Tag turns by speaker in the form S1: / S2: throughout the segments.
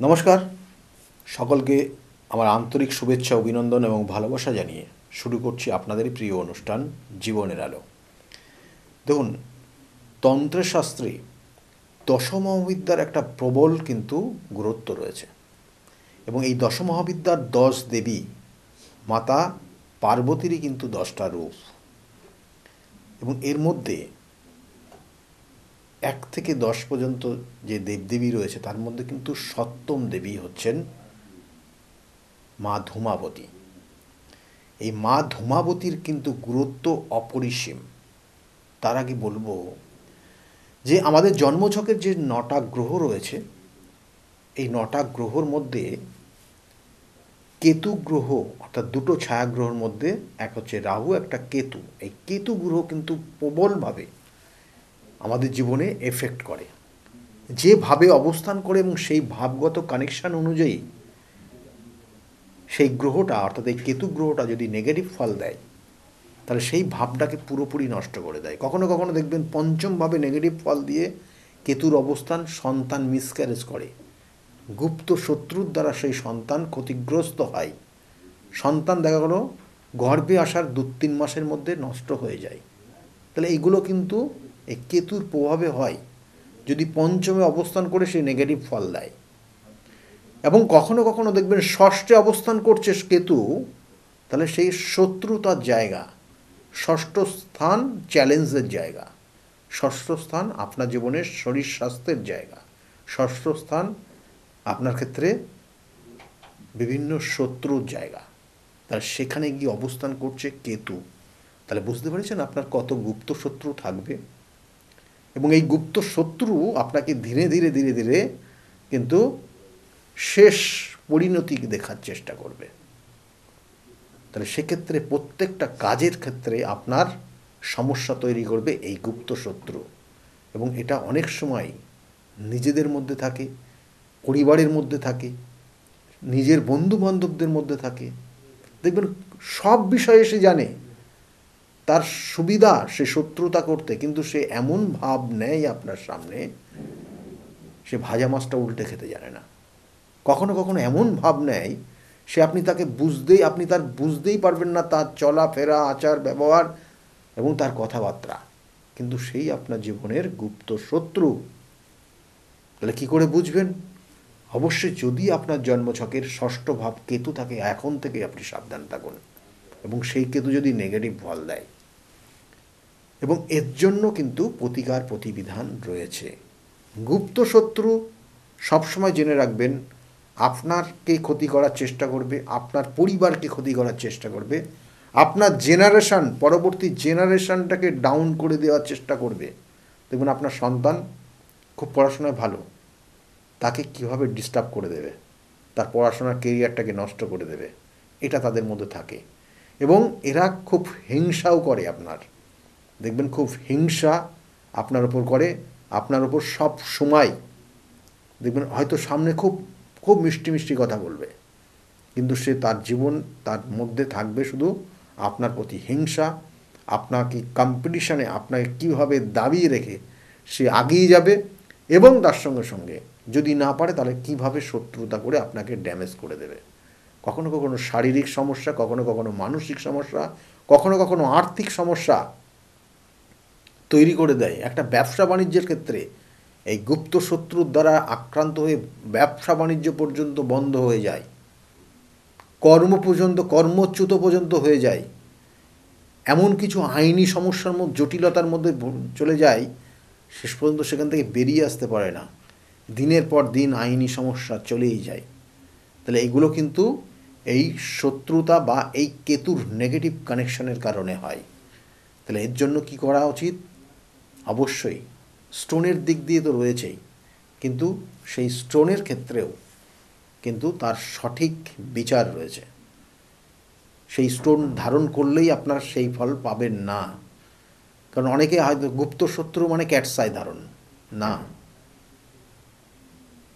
S1: নমস্কার, সকলকে আমার আন্তরিক শুভেচ্ছা, অভিনন্দন এবং ভালোবাসা জানিয়ে শুরু করছি আপনাদেরই প্রিয় অনুষ্ঠান জীবনের আলো। দেখুন, তন্ত্রশাস্ত্রে দশমহাবিদ্যার একটা প্রবল কিন্তু গুরুত্ব রয়েছে এবং এই দশমহাবিদ্যার 10 দেবী, মাতা পার্বতীরই কিন্তু 10টা রূপ এবং এর মধ্যে 1 থেকে 10 পর্যন্ত যে দেবদেবী রয়েছে তার মধ্যে কিন্তু সপ্তম দেবী হচ্ছেন মা ধূমাবতী। এই মা ধূমাবতীর কিন্তু গুরুত্ব অপরিসীম। তার আগে বলবো যে আমাদের জন্মছকের যে 9টা গ্রহ রয়েছে, এই 9টা গ্রহর মধ্যে কেতু গ্রহ অর্থাৎ দুটো ছায়াগ্রহের মধ্যে এক হচ্ছে রাহু, একটা কেতু। এই কেতু গ্রহ কিন্তু প্রবলভাবে আমাদের জীবনে এফেক্ট করে, যেভাবে অবস্থান করে এবং সেই ভাবগত কানেকশান অনুযায়ী সেই গ্রহটা অর্থাৎ এই কেতু গ্রহটা যদি নেগেটিভ ফল দেয় তাহলে সেই ভাবটাকে পুরোপুরি নষ্ট করে দেয়। কখনো কখনো দেখবেন পঞ্চমভাবে নেগেটিভ ফল দিয়ে কেতুর অবস্থান সন্তান মিসক্যারেজ করে, গুপ্ত শত্রুর দ্বারা সেই সন্তান ক্ষতিগ্রস্ত হয়, সন্তান দেখা গেলো গর্ভে আসার 2-3 মাসের মধ্যে নষ্ট হয়ে যায়। তাহলে এইগুলো কিন্তু এই কেতুর প্রভাবে হয় যদি পঞ্চমে অবস্থান করে সে নেগেটিভ ফল দেয়। এবং কখনো কখনো দেখবেন ষষ্ঠে অবস্থান করছে কেতু, তাহলে সেই শত্রুতার জায়গা। ষষ্ঠ স্থান চ্যালেঞ্জের জায়গা, ষষ্ঠ স্থান আপনার জীবনের শরীর স্বাস্থ্যের জায়গা, ষষ্ঠ স্থান আপনার ক্ষেত্রে বিভিন্ন শত্রুর জায়গা। তাহলে সেখানে গিয়ে অবস্থান করছে কেতু। তাহলে বুঝতে পেরেছেন আপনার কত গুপ্ত শত্রু থাকবে এবং এই গুপ্ত শত্রু আপনাকে ধীরে ধীরে ধীরে ধীরে কিন্তু শেষ পরিণতি দেখার চেষ্টা করবে। তাহলে সেক্ষেত্রে প্রত্যেকটা কাজের ক্ষেত্রে আপনার সমস্যা তৈরি করবে এই গুপ্ত শত্রু এবং এটা অনেক সময় নিজেদের মধ্যে থাকে, পরিবারের মধ্যে থাকে, নিজের বন্ধুবান্ধবদের মধ্যে থাকে। দেখবেন সব বিষয়ে সে জানে, তার সুবিধা সে শত্রুতা করতে, কিন্তু সে এমন ভাব নেয় আপনার সামনে, সে ভাজা মাছটা উল্টে খেতে জানে না। কখনো কখনো এমন ভাব নেয় সে আপনি তার বুঝতেই পারবেন না তার চলাফেরা, আচার ব্যবহার এবং তার কথাবার্তা, কিন্তু সেই আপনার জীবনের গুপ্ত শত্রু। তাহলে কী করে বুঝবেন? অবশ্যই যদি আপনার জন্মছকের ষষ্ঠ ভাব কেতু থাকে, এখন থেকে আপনি সাবধান থাকুন এবং সেই কেতু যদি নেগেটিভ ফল দেয়, এবং এর জন্য কিন্তু প্রতিকার প্রতিবিধান রয়েছে। গুপ্ত শত্রু সবসময় জেনে রাখবেন আপনাকে ক্ষতি করার চেষ্টা করবে, আপনার পরিবারকে ক্ষতি করার চেষ্টা করবে, আপনার জেনারেশান, পরবর্তী জেনারেশানটাকে ডাউন করে দেওয়ার চেষ্টা করবে। দেখুন আপনার সন্তান খুব পড়াশোনায় ভালো, তাকে কীভাবে ডিস্টার্ব করে দেবে, তার পড়াশোনার কেরিয়ারটাকে নষ্ট করে দেবে, এটা তাদের মধ্যে থাকে। এবং এরা খুব হিংসাও করে, আপনার দেখবেন খুব হিংসা আপনার ওপর করে, আপনার ওপর সব সময় দেখবেন হয়তো সামনে খুব খুব মিষ্টি মিষ্টি কথা বলবে, কিন্তু সে তার জীবন তার মধ্যে থাকবে শুধু আপনার প্রতি হিংসা, আপনাকে কম্পিটিশানে আপনাকে কীভাবে দাবিয়ে রেখে সে আগিয়ে যাবে এবং তার সঙ্গে সঙ্গে যদি না পারে তাহলে কীভাবে শত্রুতা করে আপনাকে ড্যামেজ করে দেবে। কখনো কখনো শারীরিক সমস্যা, কখনো কখনো মানসিক সমস্যা, কখনো কখনো আর্থিক সমস্যা তৈরি করে দেয়। একটা ব্যবসা বাণিজ্যের ক্ষেত্রে এই গুপ্ত শত্রুর দ্বারা আক্রান্ত হয়ে ব্যবসা বাণিজ্য পর্যন্ত বন্ধ হয়ে যায়, কর্মচ্যুত পর্যন্ত হয়ে যায়, এমন কিছু আইনি সমস্যার মধ্যে জটিলতার মধ্যে চলে যায়, শেষ পর্যন্ত সেখান থেকে বেরিয়ে আসতে পারে না, দিনের পর দিন আইনি সমস্যা চলেই যায়। তাহলে এইগুলো কিন্তু এই শত্রুতা বা এই কেতুর নেগেটিভ কানেকশনের কারণে হয়। তাহলে এর জন্য কি করা উচিত? অবশ্যই স্টোনের দিক দিয়ে তো রয়েছেই, কিন্তু সেই স্টোনের ক্ষেত্রেও কিন্তু তার সঠিক বিচার রয়েছে। সেই স্টোন ধারণ করলেই আপনার সেই ফল পাবেন না, কারণ অনেকে হয়তো গুপ্ত শত্রু মানে ক্যাটসাই ধারণ না,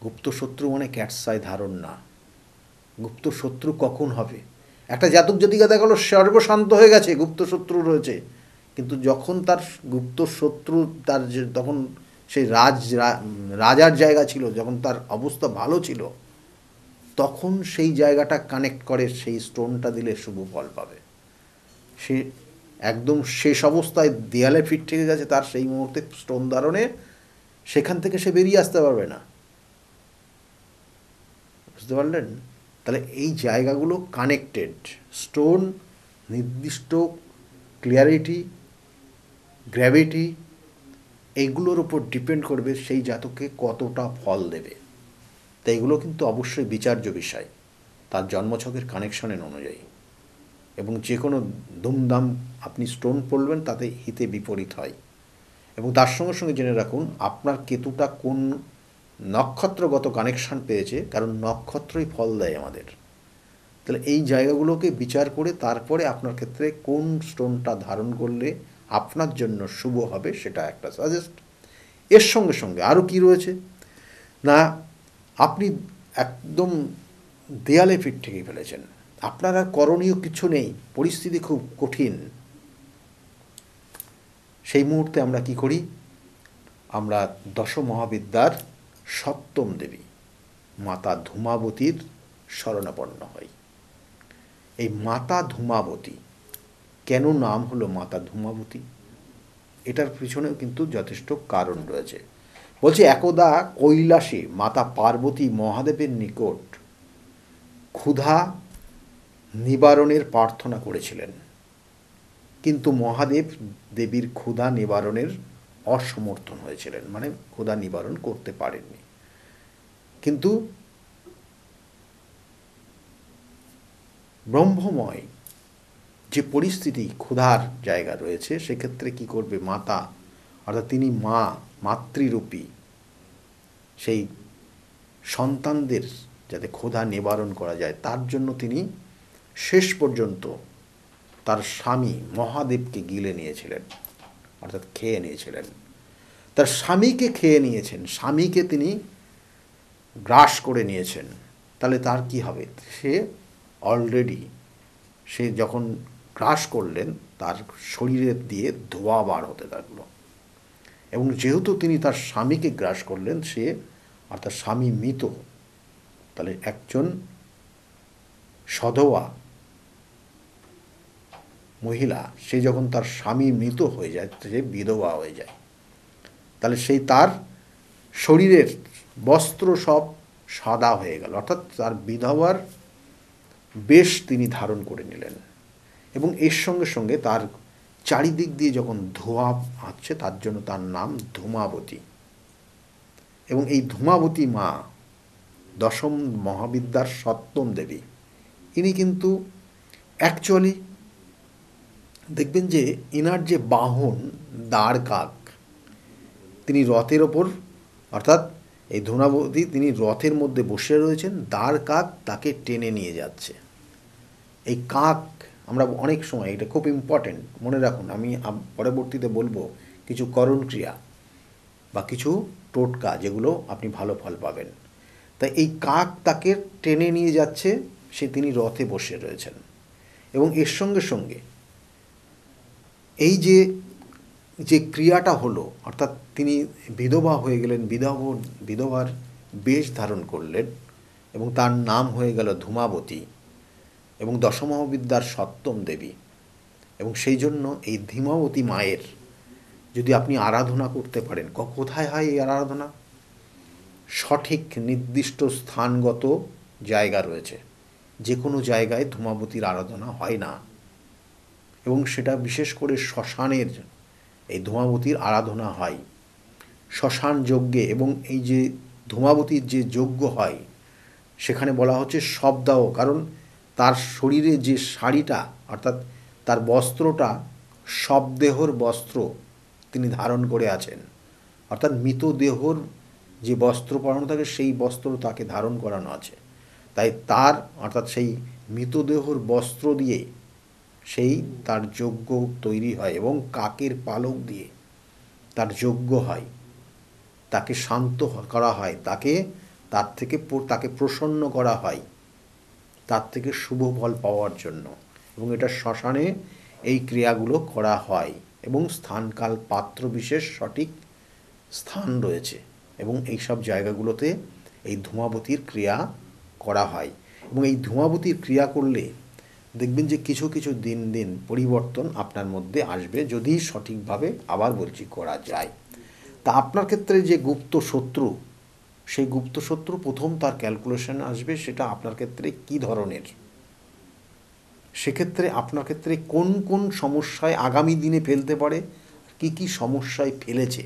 S1: গুপ্ত শত্রু মানে ক্যাটসাই ধারণ না। গুপ্ত শত্রু কখন হবে? একটা জাতক জাতিকা দেখা গেলো সর্বশান্ত হয়ে গেছে, গুপ্ত শত্রু রয়েছে, কিন্তু যখন তার গুপ্ত শত্রু তার তখন সেই রাজার জায়গা ছিল, যখন তার অবস্থা ভালো ছিল, তখন সেই জায়গাটা কানেক্ট করে, সেই স্টোনটা দিলে শুভ ফল পাবে। সে একদম শেষ অবস্থায় দেয়ালে ফিট থেকে গেছে, তার সেই মুহূর্তে স্টোন ধারণে সেখান থেকে সে বেরিয়ে আসতে পারবে না। বুঝতে পারলেন? তাহলে এই জায়গাগুলো কানেক্টেড। স্টোন নির্দিষ্ট ক্লিয়ারিটি, গ্র্যাভিটি, এইগুলোর উপর ডিপেন্ড করবে সেই জাতকে কতটা ফল দেবে। তাই এগুলো কিন্তু অবশ্যই বিচার্য বিষয় তার জন্মছকের কানেকশনের অনুযায়ী। এবং যে কোনো দুমদাম আপনি স্টোন পড়বেন তাতে হিতে বিপরীত হয়। এবং তার সঙ্গে সঙ্গে জেনে রাখুন আপনার কেতুটা কোন নক্ষত্রগত কানেকশান পেয়েছে, কারণ নক্ষত্রই ফল দেয় আমাদের। তাহলে এই জায়গাগুলোকে বিচার করে তারপরে আপনার ক্ষেত্রে কোন স্টোনটা ধারণ করলে আপনার জন্য শুভ হবে সেটা একটা সাজেস্ট। এর সঙ্গে সঙ্গে আরও কী রয়েছে না, আপনি একদম দেয়ালে ফিট ঠেকে ফেলেছেন, আপনার আর করণীয় কিছু নেই, পরিস্থিতি খুব কঠিন। সেই মুহূর্তে আমরা কি করি? আমরা দশ মহাবিদ্যার সপ্তম দেবী মাতা ধূমাবতীর শরণাপন্ন হই। এই মাতা ধূমাবতী কেন নাম হলো মাতা ধূমাবতী, এটার পিছনেও কিন্তু যথেষ্ট কারণ রয়েছে। বলছে একদা কৈলাসে মাতা পার্বতী মহাদেবের নিকট ক্ষুধা নিবারণের প্রার্থনা করেছিলেন, কিন্তু মহাদেব দেবীর ক্ষুধা নিবারণের অসমর্থন হয়েছিলেন, মানে ক্ষুধা নিবারণ করতে পারেননি। কিন্তু ব্রহ্মময় যে পরিস্থিতি ক্ষুধার জায়গা রয়েছে, সেক্ষেত্রে কি করবে মাতা, অর্থাৎ তিনি মা, মাতৃরূপী, সেই সন্তানদের যাতে ক্ষুধা নিবারণ করা যায় তার জন্য তিনি শেষ পর্যন্ত তার স্বামী মহাদেবকে গিলে নিয়েছিলেন, অর্থাৎ খেয়ে নিয়েছিলেন। তার স্বামীকে খেয়ে নিয়েছেন, স্বামীকে তিনি গ্রাস করে নিয়েছেন। তাহলে তার কি হবে? সে অলরেডি সে যখন গ্রাস করলেন তার শরীরের দিয়ে ধোঁয়া বার হতে থাকলো। এবং যেহেতু তিনি তার স্বামীকে গ্রাস করলেন, সে অর্থাৎ স্বামী মৃত, তাহলে একজন সধবা মহিলা সে যখন তার স্বামী মৃত হয়ে যায়, সে বিধবা হয়ে যায়। তাহলে সেই তার শরীরের বস্ত্র সব সাদা হয়ে গেল, অর্থাৎ তার বিধবার বেশ তিনি ধারণ করে নিলেন। এবং এর সঙ্গে সঙ্গে তার চারিদিক দিয়ে যখন ধোঁয়া আসছে, তার জন্য তার নাম ধূমাবতী। এবং এই ধূমাবতী মা দশম মহাবিদ্যার সপ্তম দেবী। ইনি কিন্তু অ্যাকচুয়ালি দেখবেন যে ইনার যে বাহন দাঁড় কাক, তিনি রথের ওপর, অর্থাৎ এই ধূমাবতী তিনি রথের মধ্যে বসে রয়েছেন, দাঁড় কাক তাকে টেনে নিয়ে যাচ্ছে। এই কাক আমরা অনেক সময়, এটা খুব ইম্পর্টেন্ট মনে রাখুন, আমি পরবর্তীতে বলবো কিছু করণ ক্রিয়া বা কিছু টোটকা যেগুলো আপনি ভালো ফল পাবেন। তাই এই কাক তাকে টেনে নিয়ে যাচ্ছে, তিনি রথে বসে রয়েছেন। এবং এর সঙ্গে সঙ্গে এই যে ক্রিয়াটা হলো, অর্থাৎ তিনি বিধবা হয়ে গেলেন, বিধবার বেশ ধারণ করলেন এবং তার নাম হয়ে গেল ধূমাবতী এবং দশমহাবিদ্যার সপ্তম দেবী। এবং সেই জন্য এই ধূমাবতী মায়ের যদি আপনি আরাধনা করতে পারেন, কোথায় হয় এই আরাধনা? সঠিক নির্দিষ্ট স্থানগত জায়গা রয়েছে, যে কোনো জায়গায় ধূমাবতীর আরাধনা হয় না। এবং সেটা বিশেষ করে শ্মশানের এই ধূমাবতীর আরাধনা হয় শ্মশান যজ্ঞে। এবং এই যে ধূমাবতীর যে যজ্ঞ হয় সেখানে বলা হচ্ছে শবদাহ, কারণ তার শরীরে যে শাড়িটা, অর্থাৎ তার বস্ত্রটা শবদেহর বস্ত্র তিনি ধারণ করে আছেন, অর্থাৎ মৃতদেহর যে বস্ত্র পরানো থাকে সেই বস্ত্র তাকে ধারণ করানো আছে। তাই তার অর্থাৎ সেই মৃতদেহর বস্ত্র দিয়ে সেই তার যজ্ঞ তৈরি হয় এবং কাকের পালক দিয়ে তার যজ্ঞ হয়, তাকে শান্ত করা হয়, তাকে প্রসন্ন করা হয়, তার থেকে শুভ ফল পাওয়ার জন্য। এবং এটা শ্মশানে এই ক্রিয়াগুলো করা হয় এবং স্থানকাল পাত্র বিশেষ সঠিক স্থান রয়েছে এবং এই সব জায়গাগুলোতে এই ধূমাবতীর ক্রিয়া করা হয় এবং এই ধূমাবতীর ক্রিয়া করলে দেখবেন যে কিছু কিছু দিন দিন পরিবর্তন আপনার মধ্যে আসবে, যদি সঠিকভাবে আবার বলছি করা যায়। তা আপনার ক্ষেত্রে যে গুপ্ত শত্রু, সেই গুপ্ত শত্রু প্রথম তার ক্যালকুলেশন আসবে সেটা আপনার ক্ষেত্রে কী ধরনের, সেক্ষেত্রে আপনার ক্ষেত্রে কোন কোন সমস্যায় আগামী দিনে ফেলতে পারে, কি কি সমস্যায় ফেলেছে,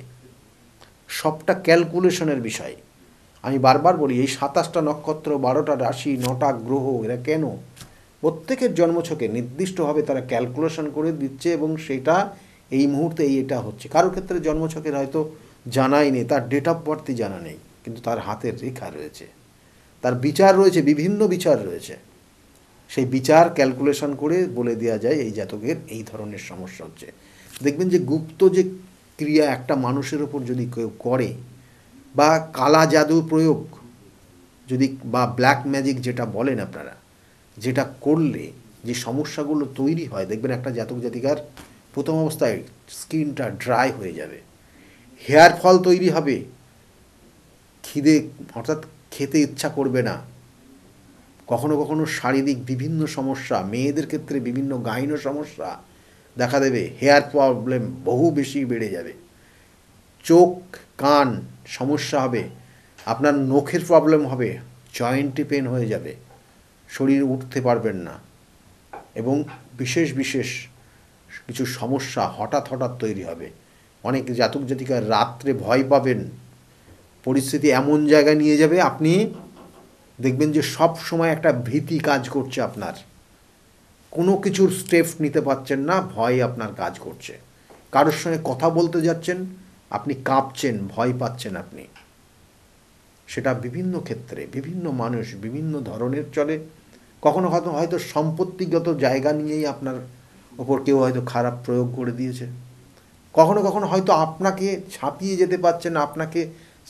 S1: সবটা ক্যালকুলেশনের বিষয়। আমি বারবার বলি এই 27টা নক্ষত্র, 12টা রাশি, 9টা গ্রহ, এরা কেন প্রত্যেকের জন্মছকে নির্দিষ্টভাবে তারা ক্যালকুলেশন করে দিচ্ছে এবং সেটা এই মুহূর্তে এটা হচ্ছে। কারোর ক্ষেত্রে জন্মছকের হয়তো জানাই নেই, তার ডেট অফ বার্থই জানা নেই, কিন্তু তার হাতের রেখা রয়েছে, তার বিচার রয়েছে, বিভিন্ন বিচার রয়েছে। সেই বিচার ক্যালকুলেশন করে বলে দেওয়া যায় এই জাতকের এই ধরনের সমস্যা হচ্ছে। দেখবেন যে গুপ্ত যে ক্রিয়া একটা মানুষের ওপর যদি কেউ করে, বা কালা জাদু প্রয়োগ যদি, বা ব্ল্যাক ম্যাজিক যেটা বলেন আপনারা, যেটা করলে যে সমস্যাগুলো তৈরি হয়, দেখবেন একটা জাতক জাতিকার প্রথম অবস্থায় স্কিনটা ড্রাই হয়ে যাবে, হেয়ার ফল তৈরি হবে, খিদে অর্থাৎ খেতে ইচ্ছা করবে না, কখনো কখনো শারীরিক বিভিন্ন সমস্যা, মেয়েদের ক্ষেত্রে বিভিন্ন গাইনো সমস্যা দেখা দেবে, হেয়ার প্রবলেম বহু বেশি বেড়ে যাবে, চোখ কান সমস্যা হবে, আপনার নখের প্রবলেম হবে, জয়েন্টে পেন হয়ে যাবে, শরীর উঠতে পারবেন না, এবং বিশেষ বিশেষ কিছু সমস্যা হঠাৎ হঠাৎ তৈরি হবে। অনেক জাতক জাতিকা রাত্রে ভয় পাবেন, পরিস্থিতি এমন জায়গায় নিয়ে যাবে আপনি দেখবেন যে সব সময় একটা ভীতি কাজ করছে, আপনার কোনো কিছুর স্টেপ নিতে পারছেন না, ভয় আপনার কাজ করছে, কারোর সঙ্গে কথা বলতে যাচ্ছেন আপনি কাঁপছেন, ভয় পাচ্ছেন আপনি। সেটা বিভিন্ন ক্ষেত্রে বিভিন্ন মানুষ বিভিন্ন ধরনের চলে। কখনো হয়তো সম্পত্তিগত জায়গা নিয়েই আপনার ওপর কেউ হয়তো খারাপ প্রয়োগ করে দিয়েছে, কখনো কখনো হয়তো আপনাকে ছাপিয়ে যেতে পারছে না, আপনাকে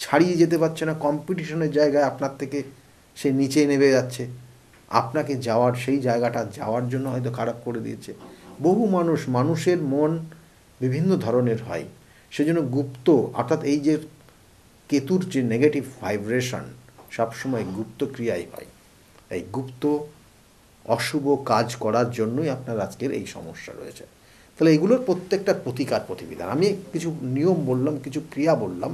S1: ছাড়িয়ে যেতে পারছে না, কম্পিটিশনের জায়গায় আপনার থেকে সে নিচে নেমে যাচ্ছে, আপনাকে যাওয়ার সেই জায়গাটা যাওয়ার জন্য হয়তো খারাপ করে দিয়েছে। বহু মানুষের মন বিভিন্ন ধরনের হয়। সেজন্য গুপ্ত অর্থাৎ এই যে কেতুর যে নেগেটিভ ভাইব্রেশন সবসময় গুপ্ত ক্রিয়াই হয়। এই গুপ্ত অশুভ কাজ করার জন্যই আপনার আজকের এই সমস্যা রয়েছে। তাহলে এগুলোর প্রত্যেকটা প্রতিকার প্রতিবিধান, আমি কিছু নিয়ম বললাম, কিছু ক্রিয়া বললাম,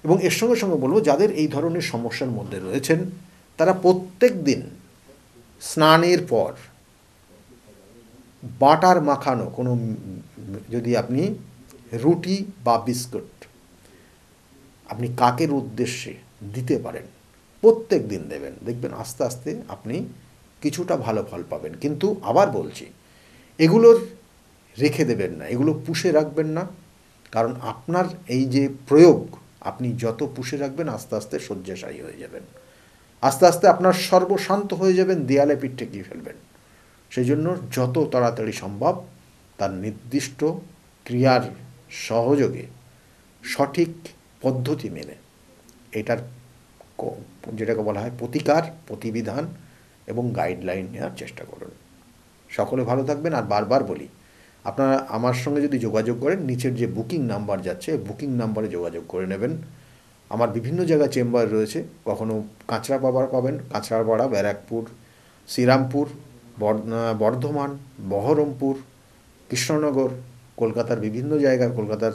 S1: এবং এর সঙ্গে সঙ্গে বলবো যাদের এই ধরনের সমস্যার মধ্যে রয়েছেন তারা প্রত্যেক দিন স্নানের পর বাটার মাখানো কোনো যদি আপনি রুটি বা বিস্কুট আপনি কাকের উদ্দেশ্যে দিতে পারেন, প্রত্যেক দিন দেবেন, দেখবেন আস্তে আস্তে আপনি কিছুটা ভালো ফল পাবেন। কিন্তু আবার বলছি, এগুলোর রেখে দেবেন না, এগুলো পুষে রাখবেন না, কারণ আপনার এই যে প্রয়োগ আপনি যত পুষে রাখবেন আস্তে আস্তে শয্যাশায়ী হয়ে যাবেন, আস্তে আস্তে আপনার সর্বশান্ত হয়ে যাবেন, দেয়ালে পিঠ ঠেকিয়ে ফেলবেন। সেই জন্য যত তাড়াতাড়ি সম্ভব তার নির্দিষ্ট ক্রিয়ার সহযোগে সঠিক পদ্ধতি মেনে এটার যেটাকে বলা হয় প্রতিকার প্রতিবিধান এবং গাইডলাইন নেওয়ার চেষ্টা করুন। সকলে ভালো থাকবেন। আর বারবার বলি, আপনারা আমার সঙ্গে যদি যোগাযোগ করেন নিচের যে বুকিং নাম্বার যাচ্ছে বুকিং নাম্বারে যোগাযোগ করে নেবেন। আমার বিভিন্ন জায়গায় চেম্বার রয়েছে, কখনো কাঁচরাপাড়া পাবেন, কাঁচরাপাড়া, ব্যারাকপুর, শ্রীরামপুর, বর্ধমান, বহরমপুর, কৃষ্ণনগর, কলকাতার বিভিন্ন জায়গায়, কলকাতার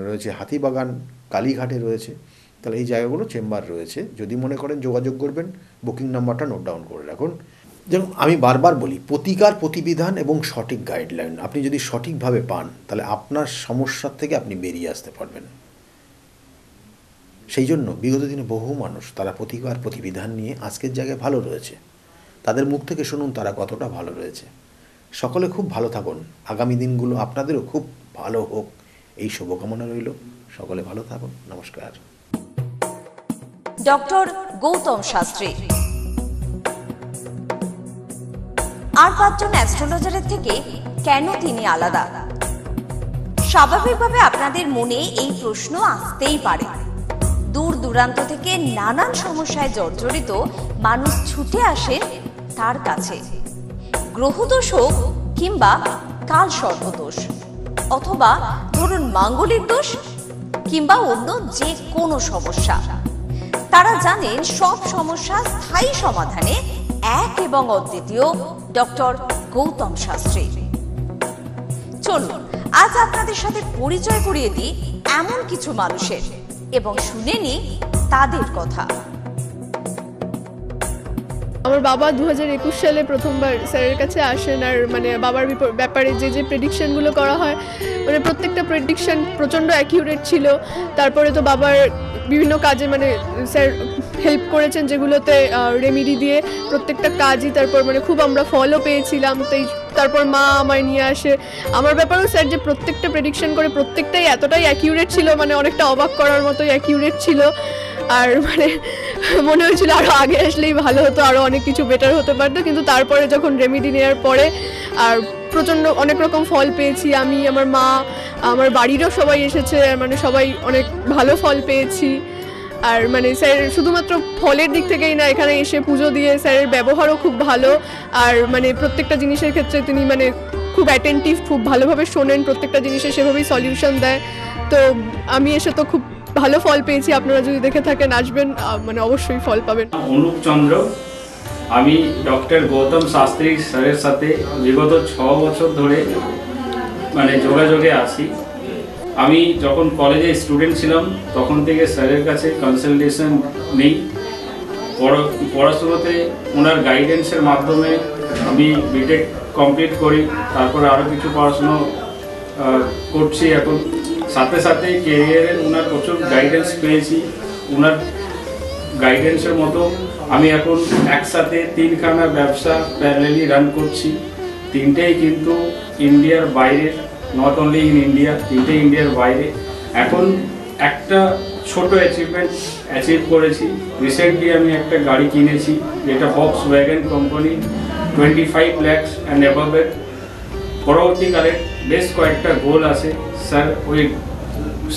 S1: রয়েছে হাতিবাগান, কালীঘাটে রয়েছে। তাহলে এই জায়গাগুলো চেম্বার রয়েছে, যদি মনে করেন যোগাযোগ করবেন, বুকিং নাম্বারটা নোট ডাউন করে রাখুন। যেমন আমি বারবার বলি, প্রতিকার প্রতিবিধান এবং সঠিক গাইডলাইন আপনি যদি সঠিকভাবে পান তাহলে আপনার সমস্যার থেকে আপনি বেরিয়ে আসতে পারবেন। সেই জন্য বিগত দিনে বহু মানুষ তারা প্রতিকার প্রতিবিধান নিয়ে আজকের জায়গায় ভালো রয়েছে, তাদের মুখ থেকে শুনুন তারা কতটা ভালো রয়েছে। সকলে খুব ভালো থাকুন, আগামী দিনগুলো আপনাদেরও খুব ভালো হোক এই শুভকামনা রইল। সকলে ভালো থাকুন, নমস্কার।
S2: ডক্টর গৌতম শাস্ত্রী আর 5 জন অ্যাস্ট্রোলজারের থেকে কেন তিনি আলাদা? স্বাভাবিকভাবে আপনাদের মনে এই প্রশ্ন আসতেই পারে। দূর দূরান্ত থেকে নানান সমস্যায় জর্জরিত মানুষ ছুটে আসেন তার কাছে। গ্রহদোষ হোক কিংবা কাল সর্পদোষ, অথবা ধরুন মাঙ্গলিক দোষ কিংবা অন্য যে কোনো সমস্যা, তারা জানেন সব সমস্যার স্থায়ী সমাধানে এক এবং অদ্বিতীয় ডক্টর গৌতম শাস্ত্রী। চলুন আজ আপনাদের সাথে পরিচয় করিয়ে দিই এমন কিছু মানুষের এবং শুনে নিই তাদের কথা।
S3: আমার বাবা 2021 সালে প্রথমবার স্যারের কাছে আসেন, আর মানে বাবার ব্যাপারে যে প্রেডিকশনগুলো করা হয়, মানে প্রত্যেকটা প্রেডিকশন প্রচণ্ড অ্যাকিউরেট ছিল। তারপরে তো বাবার বিভিন্ন কাজে মানে স্যার হেল্প করেছেন, যেগুলোতে রেমেডি দিয়ে প্রত্যেকটা কাজই তারপর মানে খুব আমরা ফলও পেয়েছিলাম। তারপর মা আমায় নিয়ে আসে। আমার ব্যাপারেও স্যার যে প্রত্যেকটা প্রেডিকশন করে প্রত্যেকটাই এতটাই অ্যাকিউরেট ছিল, মানে অনেকটা অবাক করার মতোই অ্যাকিউরেট ছিল। আর মানে মনে হয়েছিল আরও আগে আসলেই ভালো হতো, আরও অনেক কিছু বেটার হতে পারতো। কিন্তু তারপরে যখন রেমেডি নেওয়ার পরে আর প্রচণ্ড অনেক রকম ফল পেয়েছি আমি, আমার মা, আমার বাড়িরও সবাই এসেছে, মানে সবাই অনেক ভালো ফল পেয়েছি। আর মানে স্যার শুধুমাত্র ফলের দিক থেকেই না, এখানে এসে পুজো দিয়ে স্যারের ব্যবহারও খুব ভালো। আর মানে প্রত্যেকটা জিনিসের ক্ষেত্রে তিনি মানে খুব অ্যাটেন্টিভ, খুব ভালোভাবে শোনেন, প্রত্যেকটা জিনিসের সেভাবেই সলিউশন দেয়। তো আমি এসে তো খুব ভালো ফল পেয়েছি। আপনারা যদি দেখে থাকেন, আসবেন, মানে অবশ্যই ফল পাবেন।
S4: অনুপ চন্দ্র, আমি ডক্টর গৌতম শাস্ত্রী স্যারের সাথে বিগত 6 বছর ধরে মানে যোগাযোগে আছি। আমি যখন কলেজে স্টুডেন্ট ছিলাম তখন থেকে স্যারের কাছে কনসালটেশন নেই। পড়াশোনাতে ওনার গাইডেন্সের মাধ্যমে আমি বিটেক কমপ্লিট করি, তারপরে আরও কিছু পড়াশুনো করছি এখন। সাথে সাথে কেরিয়ারের ওনার প্রচুর গাইডেন্স পেয়েছি। ওনার গাইডেন্সের মতো আমি এখন একসাথে 3খানা ব্যবসা প্যারালালি রান করছি। 3টেই কিন্তু ইন্ডিয়ার বাইরের, নট অনলি ইন ইন্ডিয়া, 3টে ইন্ডিয়ার বাইরে। এখন একটা ছোট অ্যাচিভ করেছি। রিসেন্টলি আমি একটা গাড়ি কিনেছি, যেটা Volkswagen কোম্পানি, 25 lakhs অ্যান্ড অ্যাবভের। পরবর্তীকালে বেশ কয়েকটা গোল আছে।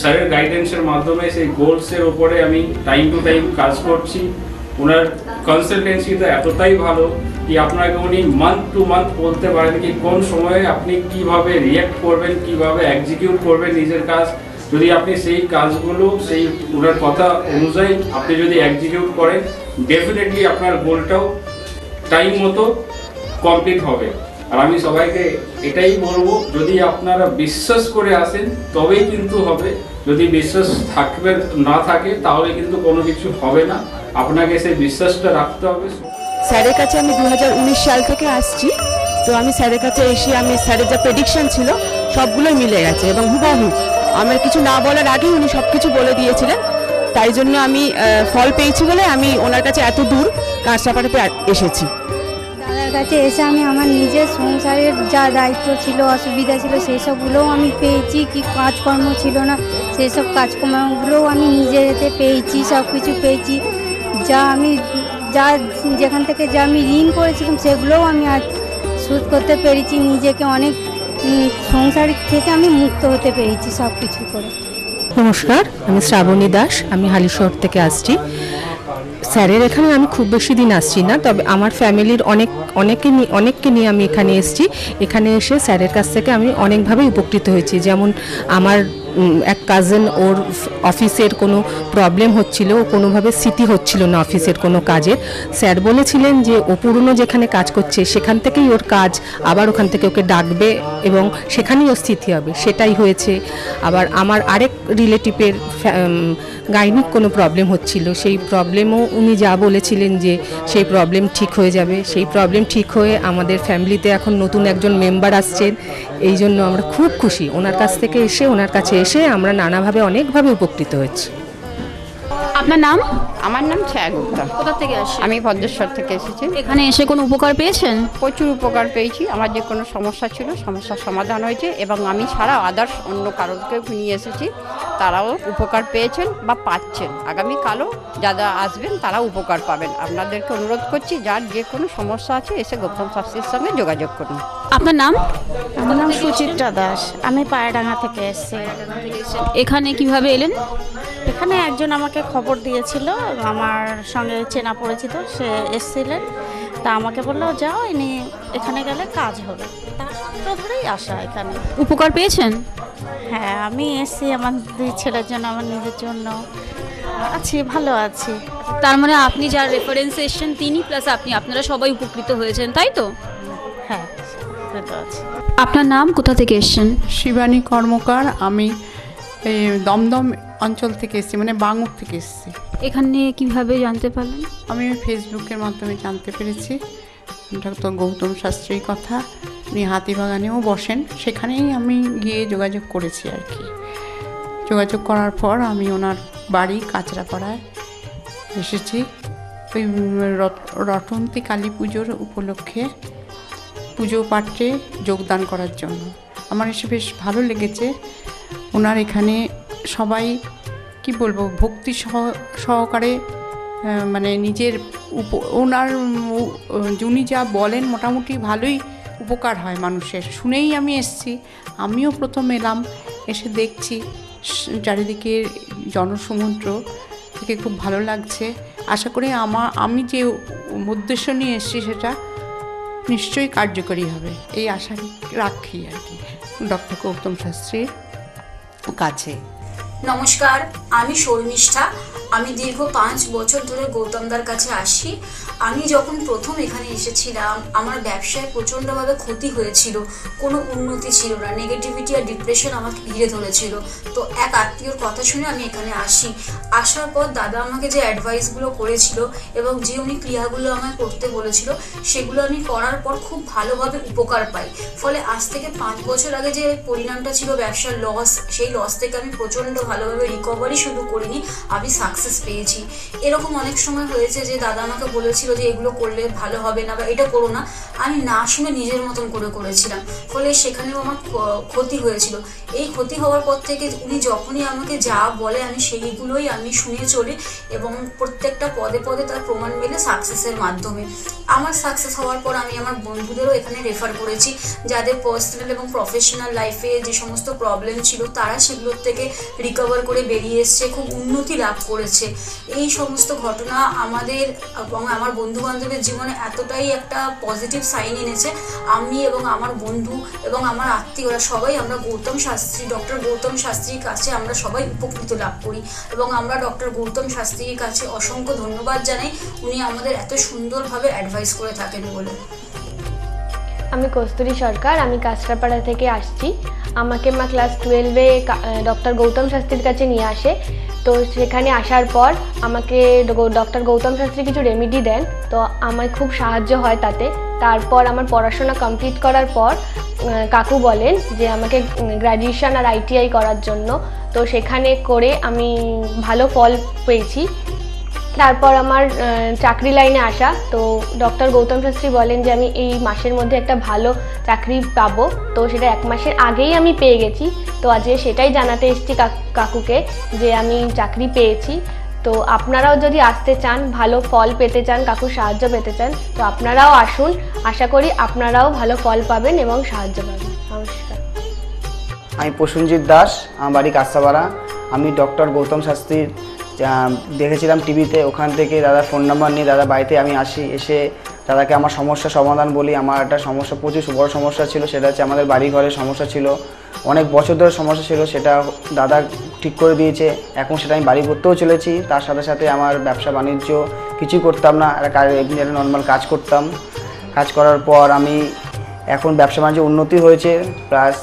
S4: স্যারের গাইডেন্সের মাধ্যমে সেই গোলসের ওপরে আমি টাইম টু টাইম কাজ করছি। ওনার কনসালটেন্সিটা এতটাই ভালো কি আপনাকে উনি মান্থ টু মান্থ বলতে পারেন কি কোন সময়ে আপনি কিভাবে রিয়্যাক্ট করবেন, কিভাবে এক্সিকিউট করবেন নিজের কাজ। যদি আপনি সেই কাজগুলো সেই ওনার কথা অনুযায়ী আপনি যদি এক্সিকিউট করেন, ডেফিনেটলি আপনার গোলটাও টাইম মতো কমপ্লিট হবে। আর আমি সবাইকে এটাই বলবো, যদি আপনারা বিশ্বাস করে আসেন তবেই কিন্তু হবে। যদি বিশ্বাস না থাকে তাহলে কিন্তু কোনো কিছু হবে না। আপনাকে সেই বিশ্বাসটা রাখতে হবে।
S5: স্যারের কাছে আমি 2019 সাল থেকে আসছি। তো আমি স্যারের কাছে এসে আমি স্যারের যা প্রেডিকশন ছিল সবগুলোই মিলে গেছে এবং হুবহু আমার কিছু না বলার আগেই উনি সব কিছু বলে দিয়েছিলেন। তাই জন্য আমি ফল পেয়েছি বলে আমি ওনার কাছে এত দূর কাঁচরাপাড়াতে এসেছি।
S6: দাদার কাছে এসে আমি আমার নিজের সংসারের যা দায়িত্ব ছিল, অসুবিধা ছিল, সেই সবগুলোও আমি পেয়েছি। কি কাজকর্ম ছিল না, সেই সব কাজকর্মগুলোও আমি নিজের হাতে পেয়েছি, সব কিছু পেয়েছি। যেখান থেকে যা আমি ঋণ করেছিলাম সেগুলোও আমি আজ শোধ করতে পেরেছি। নিজেকে অনেক সংসার থেকে আমি মুক্ত হতে পেরেছি সব কিছু করে।
S5: নমস্কার, আমি শ্রাবণী দাস, আমি হালিশহর থেকে আসছি। স্যারের এখানে আমি খুব বেশি দিন আসছি না, তবে আমার ফ্যামিলির অনেককে নিয়ে আমি এখানে এসেছি। এখানে এসে স্যারের কাছ থেকে আমি অনেকভাবে উপকৃত হয়েছি। যেমন আমার এক কাজিন, ওর অফিসের কোনো প্রবলেম হচ্ছিল, ও কোনোভাবে স্থিতি হচ্ছিল না অফিসের কোনো কাজের। স্যার বলেছিলেন যে ও পুরনো যেখানে কাজ করছে সেখান থেকেই ওর কাজ, আবার ওখান থেকে ওকে ডাকবে এবং সেখানেই ওর স্থিতি হবে। সেটাই হয়েছে। আবার আমার আরেক রিলেটিভের গাইনিক কোনো প্রবলেম হচ্ছিল, সেই প্রবলেমও উনি যা বলেছিলেন যে সেই প্রবলেম ঠিক হয়ে যাবে, সেই প্রবলেম ঠিক হয়ে আমাদের ফ্যামিলিতে এখন নতুন একজন মেম্বার আসছেন। এই জন্য আমরা খুব খুশি। ওনার কাছ থেকে এসে, ওনার কাছে এসে আমরা নানাভাবে অনেকভাবে উপকৃত হয়েছি।
S7: আপনার নাম?
S8: আমার নাম ছায়া গুপ্তা।
S7: কোথা থেকে আসেন?
S8: আমি ভদ্রেশ্বর থেকে এসেছি।
S7: এখানে এসে কোনো উপকার পেয়েছেন?
S8: প্রচুর উপকার পেয়েছি। আমার যে কোনো সমস্যা ছিল, সমস্যার সমাধান হয়েছে এবং আমি ছাড়া আদার্স অন্য কারোকে নিয়ে এসেছি, তারাও উপকার পেয়েছেন বা পাচ্ছেন। আগামীকালও যারা আসবেন তারা উপকার পাবেন। আপনাদেরকে অনুরোধ করছি, যার যে কোনো সমস্যা আছে এসে গৌতম শাস্ত্রীর সঙ্গে যোগাযোগ করুন।
S7: আপনার নাম?
S9: আমার নাম সুচিত্রা দাস, আমি পায়রাডাঙ্গা থেকে এসেছি।
S7: এখানে কিভাবে এলেন?
S9: এখানে একজন আমাকে খবর দিয়েছিল, আমার সঙ্গে চেনা পরিচিত, সে এসেছিলেন। তা আমাকে বললো যাও, ইনি এখানে গেলে কাজ হবে। তার সূত্র ধরেই আসা এখানে।
S7: উপকার পেয়েছেন?
S9: হ্যাঁ, আমি এসেছি আমার 2 ছেলের জন্য, আমার নিজের জন্য। আছি, ভালো আছি।
S7: তার মানে আপনি যার রেফারেন্সে এসেছেন তিনি প্লাস আপনারা সবাই উপকৃত হয়েছেন, তাই তো?
S9: হ্যাঁ, ভালো আছি।
S7: আপনার নাম, কোথা থেকে এসেছেন?
S10: শিবানী কর্মকার। আমি এই দমদম অঞ্চল থেকে এসেছি, মানে বাঙুর থেকে এসেছি।
S7: এখানে কিভাবে জানতে পারলেন?
S10: আমি ফেসবুকের মাধ্যমে জানতে পেরেছি ডক্টর গৌতম শাস্ত্রীর কথা। উনি হাতিবাগানেও বসেন, সেখানেই আমি গিয়ে যোগাযোগ করেছি আর কি। যোগাযোগ করার পর আমি ওনার বাড়ি কাঁচরাপাড়ায় এসেছি ওই রটন্তী কালী পুজোর উপলক্ষে পুজো পাঠে যোগদান করার জন্য। আমার এসে বেশ ভালো লেগেছে। ওনার এখানে সবাই কি বলবো ভক্তি সহকারে মানে নিজের ওনার উনি যা বলেন মোটামুটি ভালোই উপকার হয় মানুষের। শুনেই আমি এসেছি, আমিও প্রথম এলাম, এসে দেখছি চারিদিকে জনসমুদ্র থেকে খুব ভালো লাগছে। আশা করি আমি যে উদ্দেশ্য নিয়ে এসেছি সেটা নিশ্চয়ই কার্যকরী হবে, এই আশা রাখি আর কি ডক্টর গৌতম শাস্ত্রীর কাছে।
S11: নমস্কার, আমি শর্মিষ্ঠা। আমি দীর্ঘ 5 বছর ধরে গৌতমদার কাছে আসি। আমি যখন প্রথম এখানে এসেছিলাম আমার ব্যবসায় প্রচণ্ডভাবে ক্ষতি হয়েছিল, কোনো উন্নতি ছিল না, নেগেটিভিটি আর ডিপ্রেশন আমাকে ঘিরে ধরেছিল। তো এক আত্মীয়র কথা শুনে আমি এখানে আসি। আসার পর দাদা আমাকে যে অ্যাডভাইসগুলো করেছিল এবং যে উনি ক্রিয়াগুলো আমায় করতে বলেছিল সেগুলো আমি করার পর খুব ভালোভাবে উপকার পাই। ফলে আজ থেকে 5 বছর আগে যে পরিণামটা ছিল ব্যবসার লস, সেই লস থেকে আমি প্রচণ্ড ভালোভাবে রিকভারি শুধু করিনি, আমি সাকসেস পেয়েছি। এরকম অনেক সময় হয়েছে যে দাদা আমাকে বলেছিল যে এগুলো করলে ভালো হবে না বা এটা করো না, আমি না শুনে নিজের মতন করেছিলাম, ফলে সেখানেও আমার ক্ষতি হয়েছিল। এই ক্ষতি হওয়ার পর থেকে উনি যখনই আমাকে যা বলে আমি সেইগুলোই আমি শুনে চলি এবং প্রত্যেকটা পদে পদে তার প্রমাণ মেলে সাকসেসের মাধ্যমে। আমার সাকসেস হওয়ার পর আমি আমার বন্ধুদেরও এখানে রেফার করেছি, যাদের পার্সোনাল এবং প্রফেশনাল লাইফে যে সমস্ত প্রবলেম ছিল তারা সেগুলোর থেকে রিকভার করে বেরিয়ে এসছে, খুব উন্নতি লাভ করেছে। এই সমস্ত ঘটনা আমাদের এবং আমার বন্ধু বান্ধবের জীবনে এতটাই একটা পজিটিভ সাইন এনেছে, আমি এবং আমার বন্ধু এবং আমার আত্মীয়রা সবাই আমরা ডক্টর গৌতম শাস্ত্রীর কাছে আমরা সবাই উপকৃত লাভ করি এবং আমরা ডক্টর গৌতম শাস্ত্রীর কাছে অসংখ্য ধন্যবাদ জানাই, উনি আমাদের এত সুন্দরভাবে অ্যাডভাইস করে থাকেন বলে।
S12: আমি কস্তুরী সরকার, আমি কাঁচরাপাড়া থেকে আসছি। আমাকে মা ক্লাস 12-এ ডক্টর গৌতম শাস্ত্রীর কাছে নিয়ে আসে। তো সেখানে আসার পর আমাকে ডক্টর গৌতম শাস্ত্রী কিছু রেমেডি দেন, তো আমার খুব সাহায্য হয় তাতে। তারপর আমার পড়াশোনা কমপ্লিট করার পর কাকু বলেন যে আমাকে গ্র্যাজুয়েশন আর ITI করার জন্য, তো সেখানে করে আমি ভালো ফল পেয়েছি। তারপর আমার চাকরি লাইনে আসা, তো ডক্টর গৌতম শাস্ত্রী বলেন যে আমি এই মাসের মধ্যে একটা ভালো চাকরি পাবো, তো সেটা 1 মাসের আগেই আমি পেয়ে গেছি। তো আজকে সেটাই জানাতে এসেছি কাকুকে যে আমি চাকরি পেয়েছি। তো আপনারাও যদি আসতে চান, ভালো ফল পেতে চান, কাকুর সাহায্য পেতে চান, তো আপনারাও আসুন। আশা করি আপনারাও ভালো ফল পাবেন এবং সাহায্য পাবেন। নমস্কার।
S13: আমি প্রসেনজিৎ দাস, আমার বাড়ি কাঁচরাপাড়া। আমি ডক্টর গৌতম শাস্ত্রীর দেখেছিলাম টিভিতে, ওখান থেকে দাদার ফোন নাম্বার নিয়ে দাদা বাড়িতে আমি আসি। এসে দাদাকে আমার সমস্যার সমাধান বলি। আমার একটা সমস্যা, প্রচুর বড় সমস্যা ছিল, সেটা হচ্ছে আমাদের বাড়ি ঘরের সমস্যা ছিল, অনেক বছর ধরে সমস্যা ছিল, সেটা দাদা ঠিক করে দিয়েছে। এখন সেটা আমি বাড়ি করতেও চলেছি। তার সাথে সাথে আমার ব্যবসা বাণিজ্য কিছুই করতাম না, এমনি একটা নর্মাল কাজ করতাম। কাজ করার পর আমি এখন ব্যবসা বাণিজ্য উন্নতি হয়েছে, প্লাস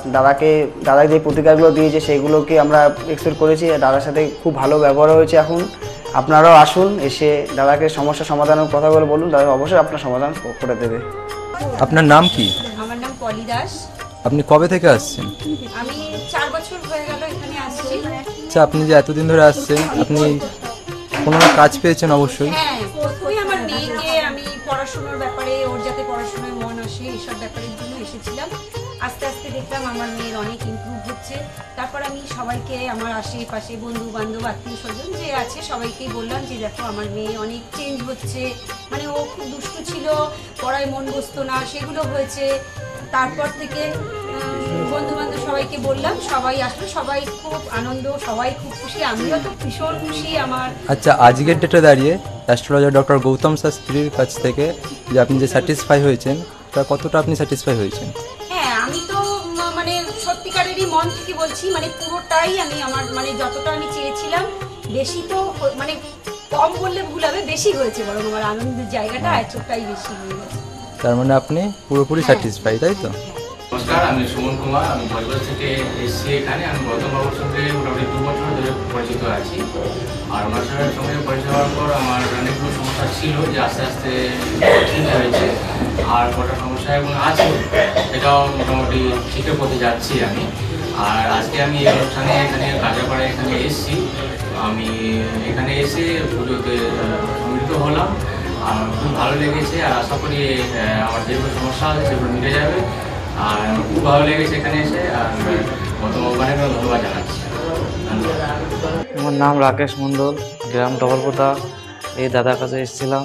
S13: দাদা যে প্রতিকারগুলো দিয়েছে সেগুলোকে আমরা এক্সপেক্ট করেছি। দাদার সাথে খুব ভালো ব্যবহার হয়েছে। এখন আপনারাও আসুন, এসে দাদাকে সমস্যা সমাধানের কথাগুলো বলুন, দাদা অবশ্যই আপনার সমাধান করে দেবে।
S14: আপনার নাম কি?
S15: আমার নাম পলি দাস।
S14: আপনি কবে থেকে আসছেন?
S15: আমি 4 বছর হয়ে গেল এখানে আসছি।
S14: আচ্ছা, আপনি যে এতদিন ধরে আসছেন, আপনি কোনো কাজ পেয়েছেন? অবশ্যই।
S15: হ্যাঁ, প্রথমে আমার মেয়েকে আমি পড়াশোনার ব্যাপারে, ওর যাতে পড়াশোনায় মন আসে এইসব ব্যাপারের জন্য এসেছিলাম। আস্তে আস্তে দেখলাম আমার মেয়ের অনেক ইমপ্রুভ হচ্ছে। তারপর আমি সবাইকে, আমার আশেপাশে বন্ধু বান্ধব আত্মীয় স্বজন যে আছে সবাইকেই বললাম যে দেখো আমার মেয়ে অনেক চেঞ্জ হচ্ছে, মানে ও খুব দুষ্টু ছিল, পড়ায় মন বসতো না, সেগুলো হয়েছে। তারপর থেকে বন্ধু বান্ধব সবাইকে বললাম, সবাই আসলো, সবাই খুব আনন্দ, সবাই খুব খুশি, আমিও তো ভীষণ খুশি। আমার
S14: আচ্ছা, আজকের ডেটে দাঁড়িয়ে অ্যাস্ট্রোলজার ডক্টর গৌতম শাস্ত্রীর কাছ থেকে যে আপনি যে স্যাটিসফাই হয়েছেন, তা কতটা আপনি স্যাটিসফাই হয়েছেন?
S15: হ্যাঁ, আমি তো মানে সত্যিকারেরই মন থেকে বলছি, মানে পুরোটাই আমি আমার মানে যতটা আমি চেয়েছিলাম বেশি তো মানে কম বললে ভুল হবে, বেশি হয়েছে, বরং আমার আনন্দের জায়গাটা এতটাই বেশি হয়ে গেছে।
S14: তার মানে আপনি পুরোপুরি স্যাটিসফাই, তাই তো?
S16: নমস্কার, আমি সুমন কুমার, আমি বজবজ থেকে এসেছি এখানে। আমি গৌতম বাবুর সঙ্গে মোটামুটি 2 বছর ধরে পরিচিত আছি। আর ওনার সঙ্গে পরিচয় হওয়ার পর আমার অনেকগুলো সমস্যা ছিল যে আস্তে আস্তে ঠিক হয়েছে, আর কটা সমস্যা এবং আছে এটাও মোটামুটি ঠিকঠাক পথে যাচ্ছি আমি। আর আজকে আমি এই অনুষ্ঠানে এখানে কাঁচাপাড়ায় এখানে এসেছি। আমি এখানে এসে পুজোতে সম্মিলিত হলাম, আর খুব ভালো লেগেছে। আর আশা করি আমার যেগুলো সমস্যা আছে সেগুলো মিটে যাবে। আর খুব ভালো লেগেছে এখানে এসে। আর গৌতম বাবুকে ধন্যবাদ জানাচ্ছি।
S17: আমার নাম রাকেশ মণ্ডল, গ্রাম ডবলপোতা। এই দাদার কাছে এসেছিলাম,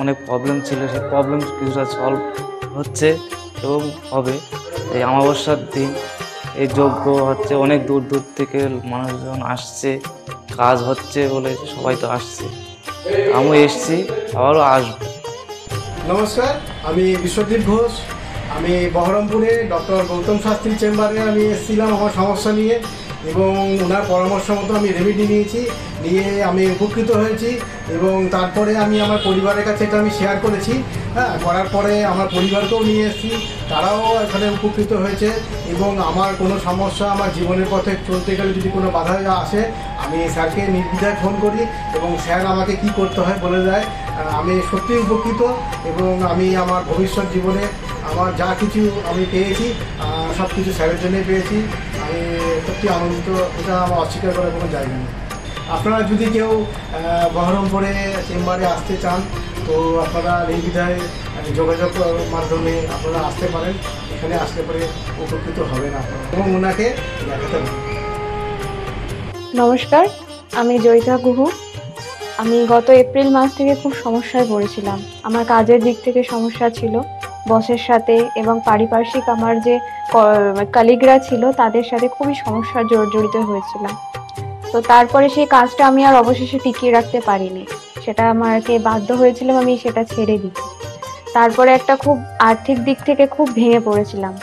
S17: অনেক প্রবলেম ছিল, সেই প্রবলেম কিছুটা সলভ হচ্ছে এবং হবে। এই অমাবস্যার দিন এই যজ্ঞ হচ্ছে, অনেক দূর দূর থেকে মানুষজন আসছে, কাজ হচ্ছে বলে সবাই তো আসছে, আমিও এসছি, আবারও আসবো।
S18: নমস্কার, আমি বিশ্বজিৎ ঘোষ। আমি বহরমপুরে ডক্টর গৌতম শাস্ত্রীর চেম্বারে আমি এসেছিলাম আমার সমস্যা নিয়ে, এবং ওনার পরামর্শ মতো আমি রেমেডি নিয়ে আমি উপকৃত হয়েছি। এবং তারপরে আমি আমার পরিবারের কাছে এটা আমি শেয়ার করেছি। করার পরে আমার পরিবারকেও নিয়ে এসেছি, তারাও এখানে উপকৃত হয়েছে। এবং আমার কোনো সমস্যা, আমার জীবনের পথে চলতে গেলে যদি কোনো বাধা আসে, আমি স্যারকে নির্দ্বিধায় ফোন করি এবং স্যার আমাকে কি করতে হয় বলে দেয়। আমি সত্যিই উপকৃত, এবং আমি আমার ভবিষ্যৎ জীবনে আমার যা কিছু আমি পেয়েছি সব কিছু স্যারের জন্যই পেয়েছি। আমি সত্যি আনন্দিত, এটা আমার অস্বীকার করার কোনো জায়গা নেই। আপনারা যদি কেউ বহরমপুরে চেম্বারে আসতে চান, তো আপনারা নির্দ্বিধায় যোগাযোগ মাধ্যমে আপনারা আসতে পারেন। এখানে আসলে পরে উপকৃত হবেন আপনারা এবং ওনাকে দেখাতে পারেন।
S12: নমস্কার, আমি জয়িতা গুহ। আমি গত এপ্রিল মাস থেকে খুব সমস্যায় পড়েছিলাম। আমার কাজের দিক থেকে সমস্যা ছিল, বসের সাথে এবং পারিপার্শ্বিক আমার যে কলিগরা ছিল তাদের সাথে খুবই সমস্যা জড়িত হয়েছিলাম। তো তারপরে সেই কাজটা আমি আর অবশেষে টিকিয়ে রাখতে পারিনি, সেটা আমাকে বাধ্য হয়েছিলাম আমি সেটা ছেড়ে দিতে। তারপরে একটা খুব আর্থিক দিক থেকে খুব ভেঙে পড়েছিলাম।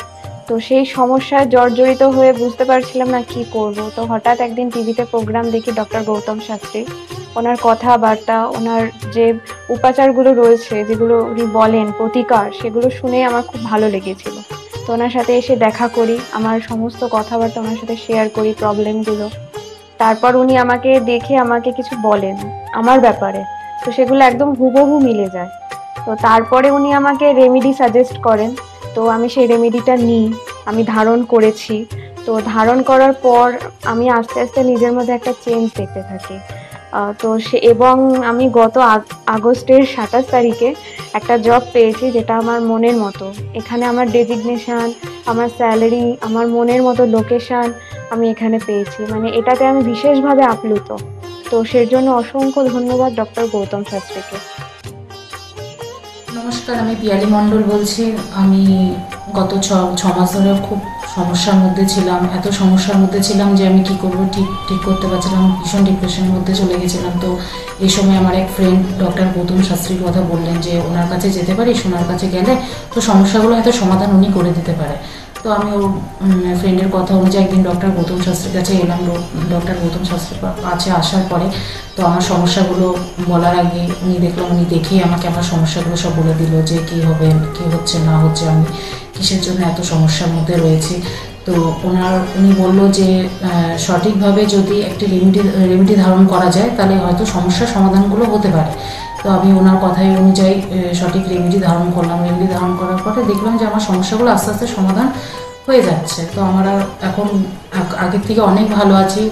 S12: তো সেই সমস্যায় জর্জরিত হয়ে বুঝতে পারছিলাম না কি করব। তো হঠাৎ একদিন টিভিতে প্রোগ্রাম দেখি ডক্টর গৌতম শাস্ত্রী, ওনার কথাবার্তা, ওনার যে উপাচারগুলো রয়েছে যেগুলো উনি বলেন প্রতিকার, সেগুলো শুনে আমার খুব ভালো লেগেছিল। তো ওনার সাথে এসে দেখা করি, আমার সমস্ত কথাবার্তা ওনার সাথে শেয়ার করি, প্রবলেমগুলো। তারপর উনি আমাকে দেখে আমাকে কিছু বলেন আমার ব্যাপারে, তো সেগুলো একদম হুবহু মিলে যায়। তো তারপরে উনি আমাকে রেমেডি সাজেস্ট করেন, তো আমি সেই রেমেডিটা নিই, আমি ধারণ করেছি। তো ধারণ করার পর আমি আস্তে আস্তে নিজের মধ্যে একটা চেঞ্জ দেখতে থাকি। তো এবং আমি গত আগস্টের 27 তারিখে একটা জব পেয়েছি যেটা আমার মনের মতো। এখানে আমার ডেজিগনেশন, আমার স্যালারি, আমার মনের মতো লোকেশন আমি এখানে পেয়েছি, মানে এটাতে আমি বিশেষভাবে আপ্লুত। তো সের জন্য অসংখ্য ধন্যবাদ ডক্টর গৌতম শাস্ত্রীকে।
S19: নমস্কার, আমি পিয়ালি মণ্ডল বলছি। আমি গত ছ মাস ধরে খুব সমস্যার মধ্যে ছিলাম, এত সমস্যার মধ্যে ছিলাম যে আমি কি করব ঠিক করতে পারছিলাম, ভীষণ ডিপ্রেশনের মধ্যে চলে গেছিলাম। তো এই সময় আমার এক ফ্রেন্ড ডক্টর গৌতম শাস্ত্রীর কথা বললেন যে ওনার কাছে যেতে পারিস, ওনার কাছে গেলে তো সমস্যাগুলো হয়তো সমাধান উনি করে দিতে পারে। তো আমি ওর ফ্রেন্ডের কথা অনুযায়ী একদিন ডক্টর গৌতম শাস্ত্রীর কাছে এলাম। ডক্টর গৌতম শাস্ত্রীর কাছে আসার পরে তো আমার সমস্যাগুলো বলার আগে উনি দেখলাম, উনি দেখেই আমাকে আমার সমস্যাগুলো সব বলে দিল যে কী হবে, কী হচ্ছে না হচ্ছে, আমি কিসের জন্য এত সমস্যার মধ্যে রয়েছি। তো উনি বলল যে সঠিকভাবে যদি একটি রেমেডি ধারণ করা যায় তাহলে হয়তো সমস্যার সমাধানগুলো হতে পারে। তো আমি ওনার কথাই অনুযায়ী সঠিক রেমেডি ধারণ করলাম। রেমেডি ধারণ করার পরে দেখলাম যে আমার সমস্যাগুলো আস্তে আস্তে সমাধান হয়ে যাচ্ছে। তো আমার এখন আগের থেকে অনেক ভালো আছি,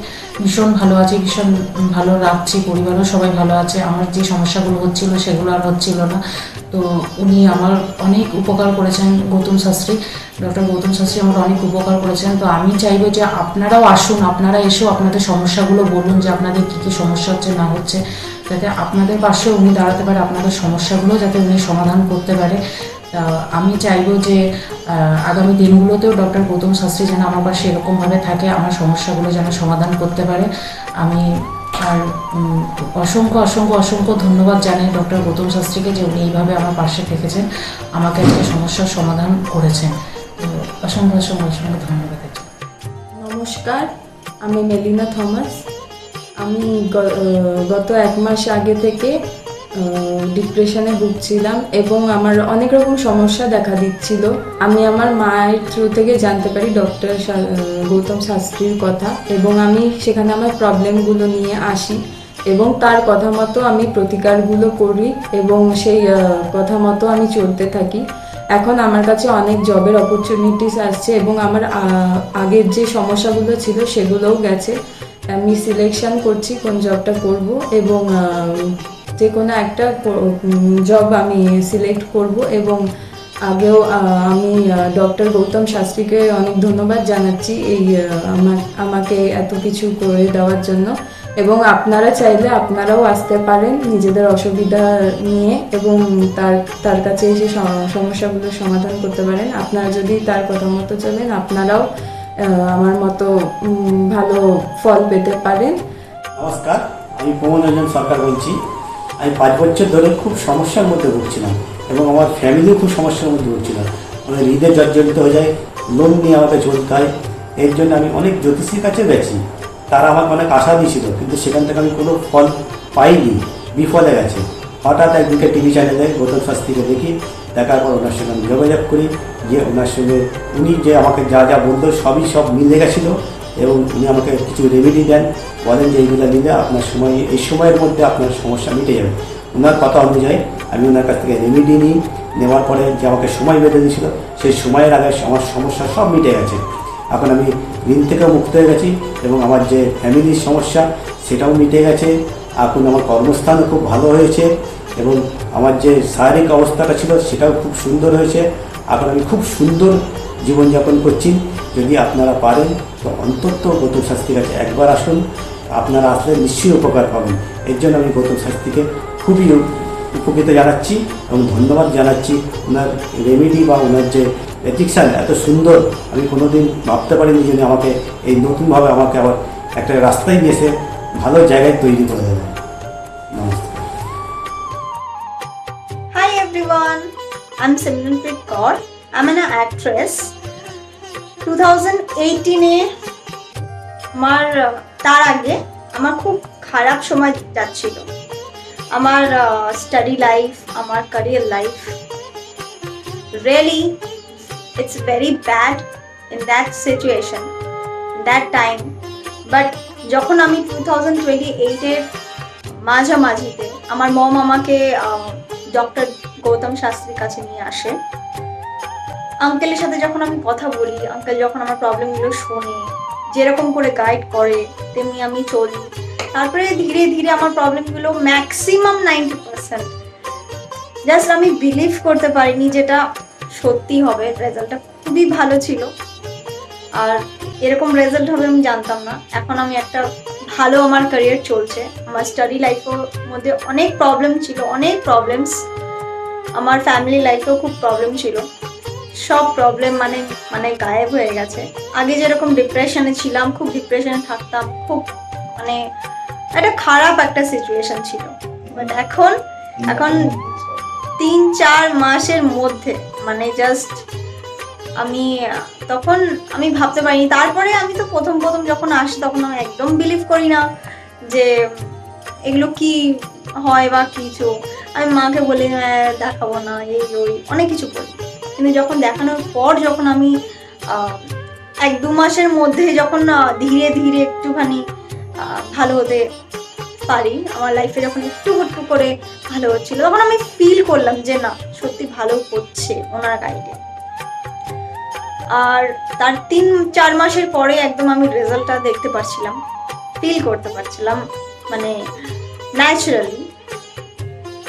S19: ভীষণ ভালো আছি, ভীষণ ভালো রাখছি, পরিবারও সবাই ভালো আছে। আমার যে সমস্যাগুলো হচ্ছিল সেগুলো আর হচ্ছিল না। তো উনি আমার অনেক উপকার করেছেন, গৌতম শাস্ত্রী, ডক্টর গৌতম শাস্ত্রী আমার অনেক উপকার করেছেন। তো আমি চাইবো যে আপনারাও আসুন, আপনারা এসেও আপনাদের সমস্যাগুলো বলুন যে আপনাদের কী কী সমস্যা হচ্ছে না হচ্ছে, যাতে আপনাদের পাশেও উনি দাঁড়াতে পারে, আপনাদের সমস্যাগুলো যাতে উনি সমাধান করতে পারে। আমি চাইবো যে আগামী দিনগুলোতেও ডক্টর গৌতম শাস্ত্রী যেন আমার পাশে এরকমভাবে থাকে, আমার সমস্যাগুলো যেন সমাধান করতে পারে। আমি আর অসংখ্য অসংখ্য অসংখ্য ধন্যবাদ জানাই ডক্টর গৌতম শাস্ত্রীকে যে উনি এইভাবে আমার পাশে থেকেছেন, আমাকে একটা সমস্যার সমাধান করেছেন। তো অসংখ্য অসংখ্য অসংখ্য ধন্যবাদ।
S20: নমস্কার, আমি মেলিনা থমাস। আমি গত 1 মাস আগে থেকে ডিপ্রেশনে ভুগছিলাম এবং আমার অনেক রকম সমস্যা দেখা দিচ্ছিল। আমি আমার মায়ের থ্রু থেকে জানতে পারি ডক্টর গৌতম শাস্ত্রীর কথা এবং আমি সেখানে আমার প্রবলেমগুলো নিয়ে আসি এবং তার কথা মতো আমি প্রতিকারগুলো করি এবং সেই কথা মতো আমি চলতে থাকি। এখন আমার কাছে অনেক জবের অপরচুনিটিস আসছে এবং আমার আগের যে সমস্যাগুলো ছিল সেগুলোও গেছে। আমি সিলেকশন করছি কোন জবটা করব এবং যে কোনো একটা জব আমি সিলেক্ট করব এবং আগেও আমি ডক্টর গৌতম শাস্ত্রীকে অনেক ধন্যবাদ জানাচ্ছি এই আমাকে এত কিছু করে দেওয়ার জন্য। এবং আপনারা চাইলে আপনারাও আসতে পারেন নিজেদের অসুবিধা নিয়ে এবং তার কাছে এসে সমস্যাগুলোর সমাধান করতে পারেন। আপনারা যদি তার কথা মতো চলেন আপনারাও আমার মতো ভালো ফল পেতে পারেন।
S21: নমস্কার, আমি প্রমোদ রঞ্জন সরকার বলছি। আমি 5 বছর ধরে খুব সমস্যার মধ্যে ভুগছিলাম এবং আমার ফ্যামিলিও খুব সমস্যার মধ্যে ভুগছিলাম। আমি হৃদয় জর্জরিত হয়ে যায়, লোন নিয়ে আমাকে চলতে হয়। এর জন্য আমি অনেক জ্যোতিষীর কাছে গেছি, তারা আমাকে অনেক আশা দিয়েছিল, কিন্তু সেখান থেকে আমি কোনো ফল পাইনি, বিফলে গেছে। হঠাৎ একদিকে টিভি চ্যানেলে গৌতম শাস্ত্রীকে দেখি, দেখার পর ওনার সঙ্গে আমি যোগাযোগ করি, যে ওনার সঙ্গে উনি যে আমাকে যা যা বলতো সব মিলে গেছিলো এবং উনি আমাকে কিছু রেমেডি দেন, বলেন যে এইগুলো নিলে আপনার এই সময়ের মধ্যে আপনার সমস্যা মিটে যাবে। ওনার কথা অনুযায়ী আমি ওনার কাছ থেকে রেমেডি নিই, নেওয়ার পরে যে আমাকে সময় বেঁধে দিয়েছিল সেই সময়ের আগে আমার সমস্যা সব মিটে গেছে। এখন আমি ঋণ থেকেও মুক্ত হয়ে গেছি এবং আমার যে ফ্যামিলির সমস্যা সেটাও মিটে গেছে। এখন আমার কর্মস্থানও খুব ভালো হয়েছে এবং আমার যে শারীরিক অবস্থাটা ছিল সেটাও খুব সুন্দর হয়েছে। এখন আমি খুব সুন্দর জীবনযাপন করছি। যদি আপনারা পারেন তো অন্তত গৌতম শাস্ত্রীর কাছে একবার আসুন, আপনারা আসলে নিশ্চয়ই উপকার পাবেন। এর জন্য আমি গৌতম শাস্ত্রীকে খুবই উপকৃত জানাচ্ছি এবং ধন্যবাদ জানাচ্ছি। ওনার রেমেডি বা ওনার যে প্রেডিকশান এত সুন্দর, আমি কোনোদিন ভাবতে পারিনি যে আমাকে এই নতুনভাবে আমাকে আবার একটা রাস্তায় নিয়ে এসে ভালো জায়গায় তৈরি করে দেবে। নমস্কার।
S22: Hi everyone, I'm Simranpreet Kaur. I'm an actress. 2018-এ তার আগে আমার খুব খারাপ সময় যাচ্ছিল। আমার স্টাডি লাইফ, আমার career life, really it's very bad in that situation, that time. But যখন আমি 2028-এর মাঝামাঝিতে আমার মম আমাকে ডক্টর গৌতম শাস্ত্রীর কাছে নিয়ে আসে। আঙ্কেলের সাথে যখন আমি কথা বলি, আঙ্কেল যখন আমার প্রবলেমগুলো শোনে, যেরকম করে গাইড করে তেমনি আমি চলি। তারপরে ধীরে ধীরে আমার প্রবলেমগুলো ম্যাক্সিমাম 90% জাস্ট আমি বিলিভ করতে পারিনি যেটা সত্যি হবে। রেজাল্টটা খুবই ভালো ছিল আর এরকম রেজাল্ট হবে আমি জানতাম না। এখন আমি একটা ভালো আমার ক্যারিয়ার চলছে। আমার স্টাডি লাইফের মধ্যে অনেক প্রবলেম ছিল, অনেক প্রবলেমস। আমার ফ্যামিলি লাইফেও খুব প্রবলেম ছিল, সব প্রবলেম মানে গায়েব হয়ে গেছে। আগে যেরকম ডিপ্রেশনে ছিলাম, খুব ডিপ্রেশনে থাকতাম, খুব একটা খারাপ একটা সিচুয়েশন ছিল। বাট এখন 3-4 মাসের মধ্যে জাস্ট তখন আমি ভাবতে পারিনি। তারপরে আমি তো প্রথম যখন আসি তখন আমি একদম বিলিভ করি না যে এগুলো কি হয় বা কিছু। আমি মাকে বলি দেখাবো না, এই ওই অনেক কিছু বলি। কিন্তু যখন দেখানোর পর যখন আমি 1-2 মাসের মধ্যে যখন ধীরে ধীরে একটুখানি ভালো হতে পারি, আমার লাইফে যখন একটু করে ভালো হচ্ছিল, তখন আমি ফিল করলাম যে না, সত্যি ভালো হচ্ছে ওনার গাইডে। আর তার 3-4 মাসের পরে একদম আমি রেজাল্টটা দেখতে পাচ্ছিলাম, ফিল করতে পারছিলাম ন্যাচারালি।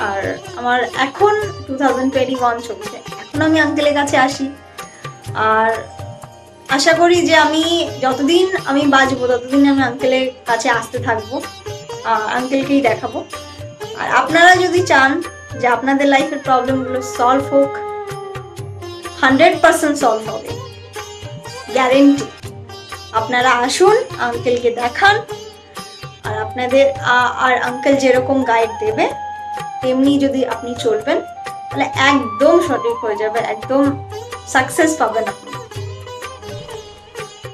S22: আর আমার এখন 2021 চলছে। এখন আমি আঙ্কেলের কাছে আসি আর আশা করি যে আমি যতদিন আমি বাঁচবো ততদিন আমি আঙ্কেলের কাছে আসতে থাকবো, আঙ্কেলকেই দেখাবো। আর আপনারা যদি চান যে আপনাদের লাইফের প্রবলেমগুলো সলভ হোক, 100% সলভ হবে, গ্যারেন্টি। আপনারা আসুন, আঙ্কেলকে দেখান, আর আর আঙ্কেল যেরকম গাইড দেবে তেমনি যদি আপনি চলবেন তাহলে একদম সঠিক হয়ে যাবে, একদম সাকসেস পাবেন আপনি।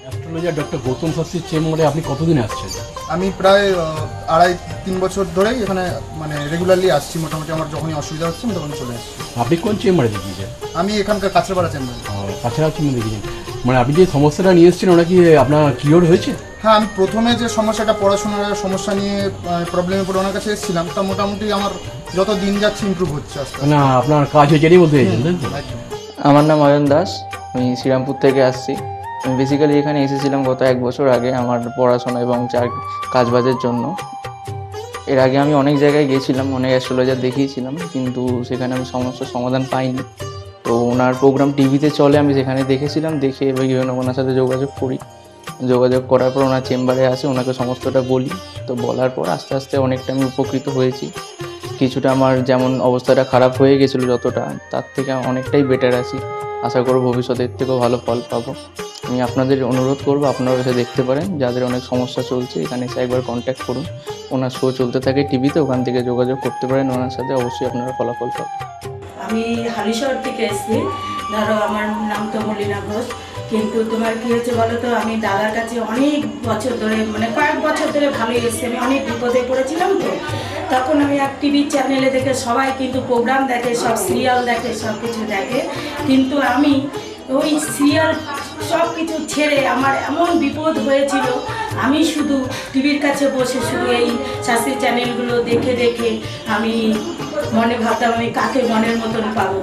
S23: অ্যাস্ট্রোলজার ডক্টর গৌতম শাস্ত্রীর চেম্বারে আপনি কতদিন আসছেন?
S1: আমি প্রায় 2.5-3 বছর ধরেই এখানে মানে রেগুলারলি আসছি। মোটামুটি আমার যখনই অসুবিধা হচ্ছে আমি তখন চলে আসছি।
S2: আপনি কোন চেম্বারে দেখিয়েছেন?
S1: আমি এখানকার কাছড়াপাড়া চেম্বারে।
S2: কাছাড়া চেম্বারে দেখিয়েছেন, মানে আপনি যে সমস্যাটা নিয়ে এসেছেন ওটা কি আপনার কিওর হয়েছে?
S1: হ্যাঁ, আমি প্রথমে যে সমস্যাটা পড়াশোনার সমস্যা নিয়ে প্রবলেমে পড়ে ওনার কাছে এসেছিলাম, তা মোটামুটি আমার যত দিন যাচ্ছে ইমপ্রুভ হচ্ছে আস্তে আস্তে।
S2: না আপনার কাজ হয়েছে এটাই বলতে চাইছেন তাই তো?
S23: আমার নাম অয়ন দাস, আমি শ্রীরামপুর থেকে আসছি। আমি বেসিক্যালি এখানে এসেছিলাম গত 1 বছর আগে আমার পড়াশোনা এবং কাজবাজের জন্য। এর আগে আমি অনেক জায়গায় গিয়েছিলাম, অনেক অ্যাস্ট্রোলজার দেখিয়েছিলাম, কিন্তু সেখানে আমি সমস্যার সমাধান পাইনি। তো ওনার প্রোগ্রাম টিভিতে চলে, আমি সেখানে দেখেছিলাম, দেখে এবার ওনার সাথে যোগাযোগ করি। যোগাযোগ করার পর ওনার চেম্বারে আসে, ওনাকে সমস্তটা বলি। তো বলার পর আস্তে আস্তে অনেকটা আমি উপকৃত হয়েছি। কিছুটা আমার যেমন অবস্থাটা খারাপ হয়ে গেছিলো যতটা, তার থেকে অনেকটাই বেটার আছি। আশা করব ভবিষ্যতে এর থেকেও ভালো ফল পাবো। আমি আপনাদের অনুরোধ করবো আপনারা এসে দেখতে পারেন, যাদের অনেক সমস্যা চলছে এখানে এসে একবার কন্ট্যাক্ট করুন। ওনার শো চলতে থাকে টিভিতে, ওখান থেকে যোগাযোগ করতে পারেন ওনার সাথে, অবশ্যই আপনারা ফলাফল পাবেন।
S24: আমি হালিশহর থেকে এসেছি। ধরো আমার নাম তো মলিনা ঘোষ, কিন্তু তোমার কী হয়েছে বলো তো, আমি দাদার কাছে অনেক বছর ধরে মানে কয়েক বছর ধরে ভালোই এসেছি। আমি অনেক বিপদে পড়েছিলাম, তো তখন আমি এক টিভি চ্যানেলে দেখে, সবাই কিন্তু প্রোগ্রাম দেখে, সব সিরিয়াল দেখে, সব কিছু দেখে, কিন্তু আমি ওই সিরিয়াল সব কিছু ছেড়ে আমার এমন বিপদ হয়েছিল, আমি শুধু টিভির কাছে বসে শুধু এই শাস্ত্রীয় চ্যানেলগুলো দেখে দেখে আমি মনে ভাবতাম আমি কাকে মনের মতন পাবো।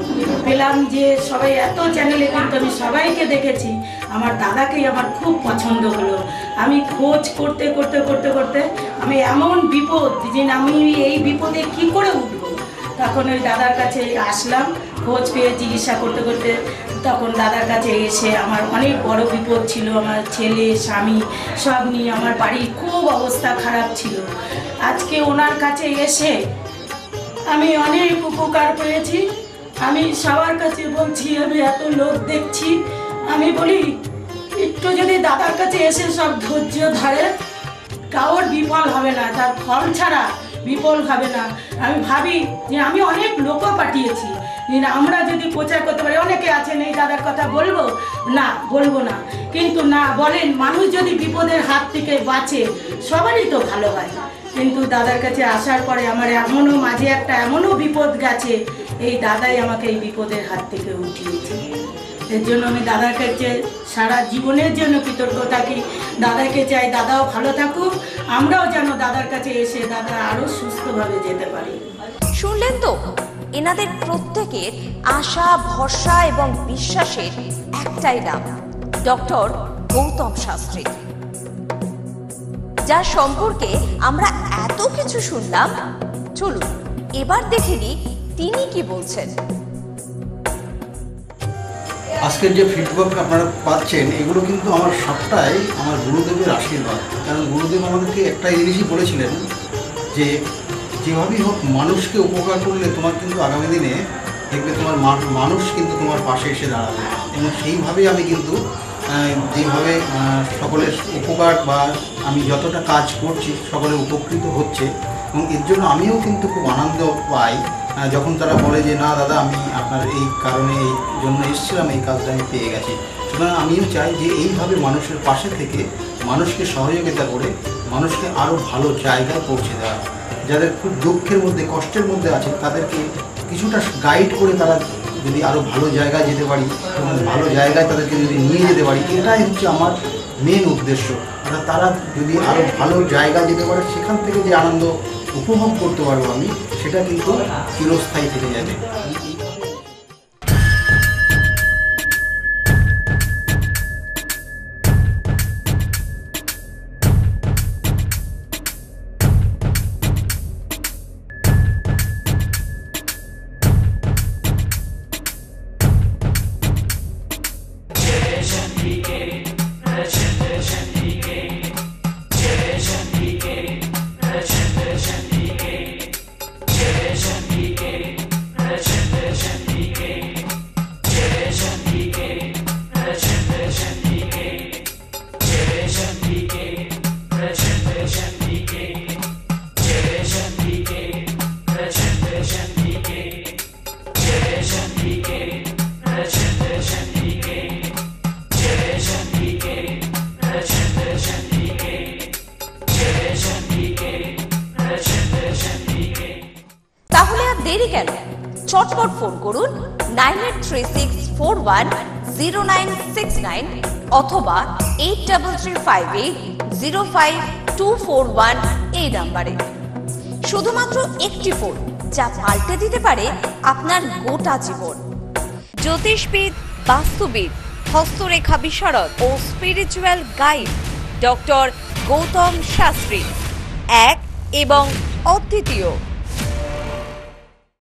S24: পেলাম যে সবাই এত চ্যানেলে, কিন্তু আমি সবাইকে দেখেছি, আমার দাদাকেই আমার খুব পছন্দ হলো। আমি খোঁজ করতে করতে করতে করতে আমি এমন বিপদ যে আমি এই বিপদে কি করে উঠবো, তখন ওই দাদার কাছে আসলাম। খোঁজ পেয়ে জিজ্ঞাসা করতে করতে তখন দাদার কাছে এসে, আমার অনেক বড় বিপদ ছিল, আমার ছেলে স্বামী সব নিয়ে আমার বাড়ির খুব অবস্থা খারাপ ছিল। আজকে ওনার কাছে এসে আমি অনেক উপকার পেয়েছি। আমি সবার কাছে বলছি, আমি এত লোক দেখছি, আমি বলি একটু যদি দাদার কাছে এসে সব ধৈর্য ধরে, কারোর বিফল হবে না, তার ফল ছাড়া বিফল হবে না। আমি ভাবি যে আমি অনেক লোকও পাঠিয়েছি, আমরা যদি প্রচার করতে পারি, অনেকে আছেন এই দাদার কথা বলবো না, বলবো না, কিন্তু না বলেন, মানুষ যদি বিপদের হাত থেকে বাঁচে সবারই তো ভালো হয়। কিন্তু দাদার কাছে আসার পরে আমার এমনও মাঝে একটা এমনও বিপদ গেছে, এই দাদাই আমাকে এই বিপদের হাত থেকে উঠিয়েছে। এর জন্য আমি দাদার কাছে সারা জীবনের জন্য কৃতজ্ঞ থাকি। দাদাকে চাই দাদাও ভালো থাকুক, আমরাও যেন দাদার কাছে এসে দাদা আরও সুস্থভাবে যেতে পারি।
S25: শুনলেন তো, এনাদের প্রত্যেকের আশা, ভরসা এবং বিশ্বাসের একটাই নাম, ডক্টর গৌতম শাস্ত্রী, যার সম্পর্কে আমরা এত কিছু শুনলাম। চলুন এবার দেখে নিই তিনি কি বলছেন।
S21: আজকের যে ফিডব্যাক আপনারা পাচ্ছেন, এগুলো কিন্তু আমার সবটাই আমার গুরুদেবের আশীর্বাদ। কারণ গুরুদেব আমাদেরকে একটা জিনিসই বলেছিলেন যে যেভাবেই হোক মানুষকে উপকার করলে তোমার কিন্তু আগামী দিনে দেখবে তোমার মানুষ কিন্তু তোমার পাশে এসে দাঁড়াবে। এবং সেইভাবেই আমি কিন্তু যেভাবে সকলের উপকার বা আমি যতটা কাজ করছি সকলে উপকৃত হচ্ছে, এবং এর জন্য আমিও কিন্তু খুব আনন্দ পাই যখন তারা বলে যে না দাদা, আমি আপনার এই কারণে এই জন্য এসেছিলাম, এই কাজটা আমি পেয়ে গেছি। সুতরাং আমিও চাই যে এইভাবে মানুষের পাশে থেকে মানুষকে সহযোগিতা করে মানুষকে আরও ভালো জায়গায় পৌঁছে দেওয়া। যাদের খুব দুঃখের মধ্যে, কষ্টের মধ্যে আছে, তাদেরকে কিছুটা গাইড করে তারা যদি আরও ভালো জায়গায় যেতে পারি এবং ভালো জায়গায় তাদেরকে যদি নিয়ে যেতে পারি, এটাই হচ্ছে আমার মেন উদ্দেশ্য। অর্থাৎ তারা যদি আরও ভালো জায়গায় যেতে পারে, সেখান থেকে যে আনন্দ উপভোগ করতে পারবো আমি, সেটা কিন্তু চিরস্থায়ী থেকে যাবে।
S25: ফোন করুন 9836410969 অথবা 8335805241 এই নাম্বারে। শুধুমাত্র একটি ফোন যা পাল্টে দিতে পারে আপনার গোটা জীবন। জ্যোতিষবিদ, বাস্তুবিদ, হস্তরেখা বিশারদ ও spiritual guide doctor Gautam Shastri, এক এবং অদ্বিতীয়।